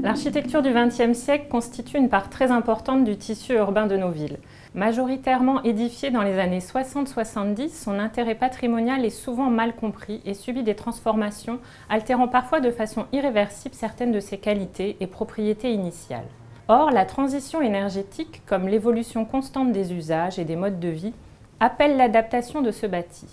L'architecture du XXe siècle constitue une part très importante du tissu urbain de nos villes. Majoritairement édifiée dans les années 60-70, son intérêt patrimonial est souvent mal compris et subit des transformations, altérant parfois de façon irréversible certaines de ses qualités et propriétés initiales. Or, la transition énergétique, comme l'évolution constante des usages et des modes de vie, appelle l'adaptation de ce bâti.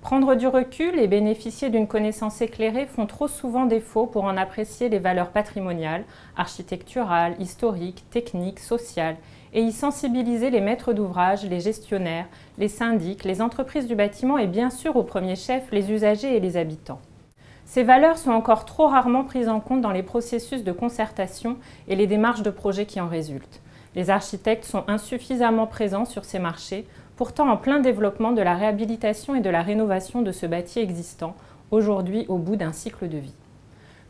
Prendre du recul et bénéficier d'une connaissance éclairée font trop souvent défaut pour en apprécier les valeurs patrimoniales, architecturales, historiques, techniques, sociales, et y sensibiliser les maîtres d'ouvrage, les gestionnaires, les syndics, les entreprises du bâtiment et bien sûr au premier chef les usagers et les habitants. Ces valeurs sont encore trop rarement prises en compte dans les processus de concertation et les démarches de projet qui en résultent. Les architectes sont insuffisamment présents sur ces marchés, pourtant en plein développement de la réhabilitation et de la rénovation de ce bâti existant, aujourd'hui au bout d'un cycle de vie.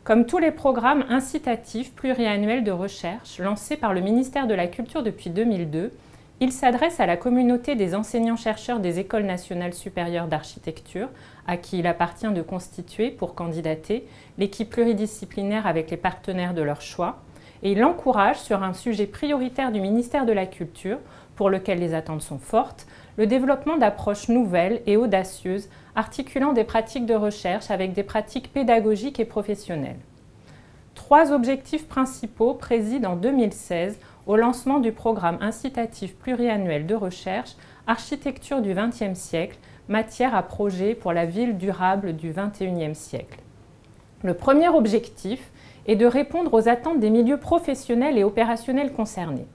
Comme tous les programmes incitatifs pluriannuels de recherche lancés par le ministère de la Culture depuis 2002, il s'adresse à la communauté des enseignants-chercheurs des écoles nationales supérieures d'architecture, à qui il appartient de constituer, pour candidater, l'équipe pluridisciplinaire avec les partenaires de leur choix, et il encourage sur un sujet prioritaire du ministère de la Culture, pour lequel les attentes sont fortes, le développement d'approches nouvelles et audacieuses articulant des pratiques de recherche avec des pratiques pédagogiques et professionnelles. 3 objectifs principaux président en 2016 au lancement du programme incitatif pluriannuel de recherche Architecture du XXe siècle, matière à projet pour la ville durable du XXIe siècle. Le premier objectif est de répondre aux attentes des milieux professionnels et opérationnels concernés.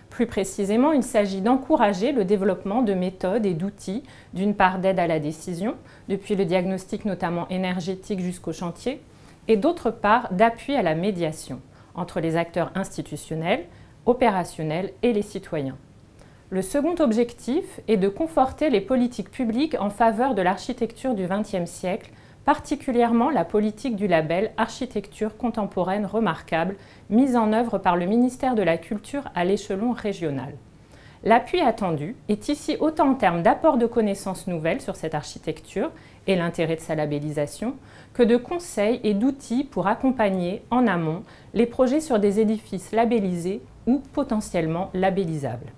Plus précisément, il s'agit d'encourager le développement de méthodes et d'outils, d'une part d'aide à la décision, depuis le diagnostic notamment énergétique jusqu'au chantier, et d'autre part d'appui à la médiation entre les acteurs institutionnels, opérationnels et les citoyens. Le second objectif est de conforter les politiques publiques en faveur de l'architecture du XXe siècle, particulièrement la politique du label Architecture contemporaine remarquable, mise en œuvre par le ministère de la Culture à l'échelon régional. L'appui attendu est ici autant en termes d'apport de connaissances nouvelles sur cette architecture et l'intérêt de sa labellisation, que de conseils et d'outils pour accompagner en amont les projets sur des édifices labellisés ou potentiellement labellisables.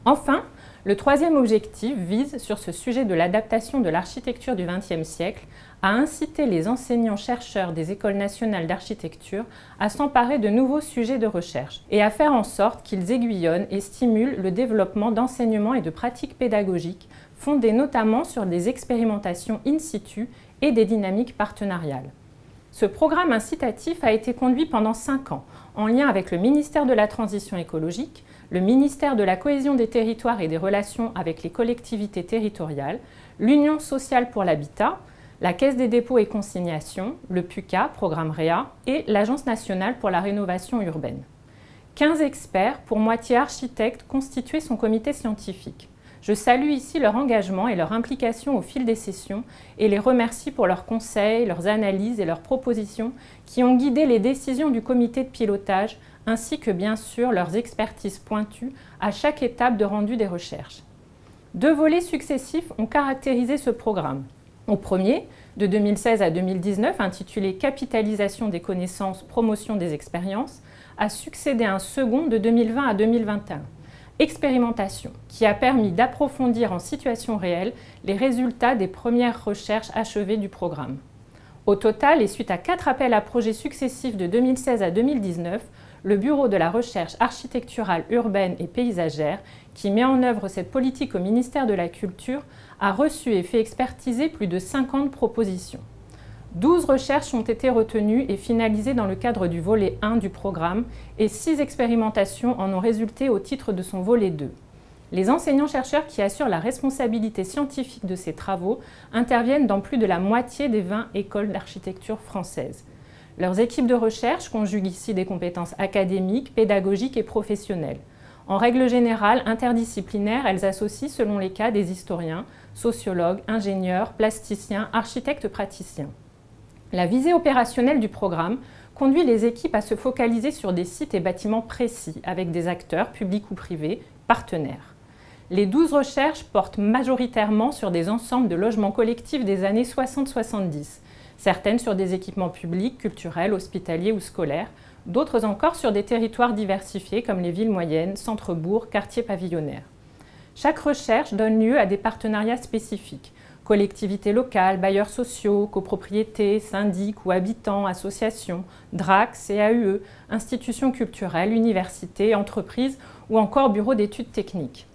Enfin, le troisième objectif vise, sur ce sujet de l'adaptation de l'architecture du XXe siècle, à inciter les enseignants-chercheurs des écoles nationales d'architecture à s'emparer de nouveaux sujets de recherche et à faire en sorte qu'ils aiguillonnent et stimulent le développement d'enseignements et de pratiques pédagogiques fondées notamment sur des expérimentations in situ et des dynamiques partenariales. Ce programme incitatif a été conduit pendant 5 ans, en lien avec le ministère de la Transition écologique, le ministère de la Cohésion des territoires et des relations avec les collectivités territoriales, l'Union sociale pour l'habitat, la Caisse des dépôts et consignations, le PUCA, programme REA, et l'Agence nationale pour la rénovation urbaine. 15 experts, pour moitié architectes, constituaient son comité scientifique. Je salue ici leur engagement et leur implication au fil des sessions et les remercie pour leurs conseils, leurs analyses et leurs propositions qui ont guidé les décisions du comité de pilotage ainsi que bien sûr leurs expertises pointues à chaque étape de rendu des recherches. 2 volets successifs ont caractérisé ce programme. Au premier, de 2016 à 2019, intitulé « Capitalisation des connaissances, promotion des expériences », a succédé un second de 2020 à 2021. Expérimentation, qui a permis d'approfondir en situation réelle les résultats des premières recherches achevées du programme. Au total, et suite à 4 appels à projets successifs de 2016 à 2019, le Bureau de la recherche architecturale urbaine et paysagère, qui met en œuvre cette politique au ministère de la Culture, a reçu et fait expertiser plus de 50 propositions. 12 recherches ont été retenues et finalisées dans le cadre du volet 1 du programme et 6 expérimentations en ont résulté au titre de son volet 2. Les enseignants-chercheurs qui assurent la responsabilité scientifique de ces travaux interviennent dans plus de la moitié des 20 écoles d'architecture françaises. Leurs équipes de recherche conjuguent ici des compétences académiques, pédagogiques et professionnelles. En règle générale, interdisciplinaires, elles associent selon les cas des historiens, sociologues, ingénieurs, plasticiens, architectes praticiens. La visée opérationnelle du programme conduit les équipes à se focaliser sur des sites et bâtiments précis avec des acteurs, publics ou privés, partenaires. Les 12 recherches portent majoritairement sur des ensembles de logements collectifs des années 60-70, certaines sur des équipements publics, culturels, hospitaliers ou scolaires, d'autres encore sur des territoires diversifiés comme les villes moyennes, centres-bourgs, quartiers pavillonnaires. Chaque recherche donne lieu à des partenariats spécifiques, collectivités locales, bailleurs sociaux, copropriétés, syndics ou habitants, associations, DRAC, CAUE, institutions culturelles, universités, entreprises ou encore bureaux d'études techniques.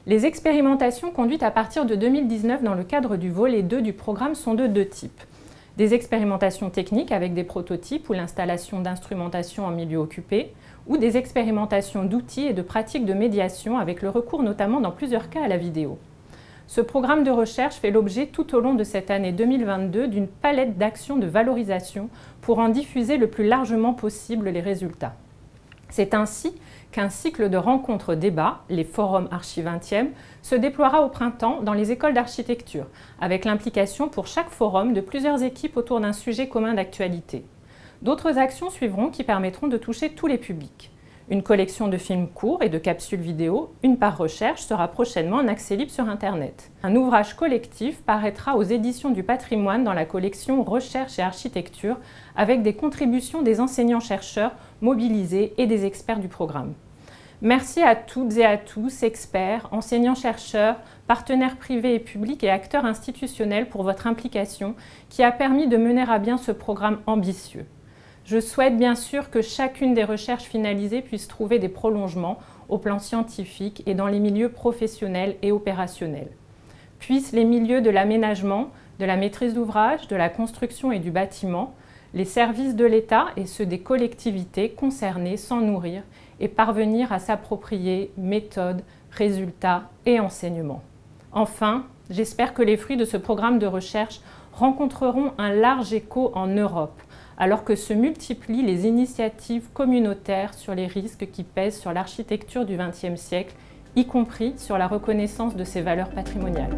Les expérimentations conduites à partir de 2019 dans le cadre du volet 2 du programme sont de 2 types. Des expérimentations techniques avec des prototypes ou l'installation d'instrumentation en milieu occupé, ou des expérimentations d'outils et de pratiques de médiation avec le recours notamment dans plusieurs cas à la vidéo. Ce programme de recherche fait l'objet tout au long de cette année 2022 d'une palette d'actions de valorisation pour en diffuser le plus largement possible les résultats. C'est ainsi qu'un cycle de rencontres-débats, les forums Archi 20e, se déploiera au printemps dans les écoles d'architecture, avec l'implication pour chaque forum de plusieurs équipes autour d'un sujet commun d'actualité. D'autres actions suivront qui permettront de toucher tous les publics. Une collection de films courts et de capsules vidéo, une par recherche, sera prochainement en accès libre sur Internet. Un ouvrage collectif paraîtra aux éditions du patrimoine dans la collection Recherche et architecture avec des contributions des enseignants-chercheurs mobilisés et des experts du programme. Merci à toutes et à tous, experts, enseignants-chercheurs, partenaires privés et publics et acteurs institutionnels pour votre implication qui a permis de mener à bien ce programme ambitieux. Je souhaite bien sûr que chacune des recherches finalisées puisse trouver des prolongements au plan scientifique et dans les milieux professionnels et opérationnels. Puissent les milieux de l'aménagement, de la maîtrise d'ouvrage, de la construction et du bâtiment, les services de l'État et ceux des collectivités concernées s'en nourrir et parvenir à s'approprier méthodes, résultats et enseignements. Enfin, j'espère que les fruits de ce programme de recherche rencontreront un large écho en Europe, alors que se multiplient les initiatives communautaires sur les risques qui pèsent sur l'architecture du XXe siècle, y compris sur la reconnaissance de ses valeurs patrimoniales.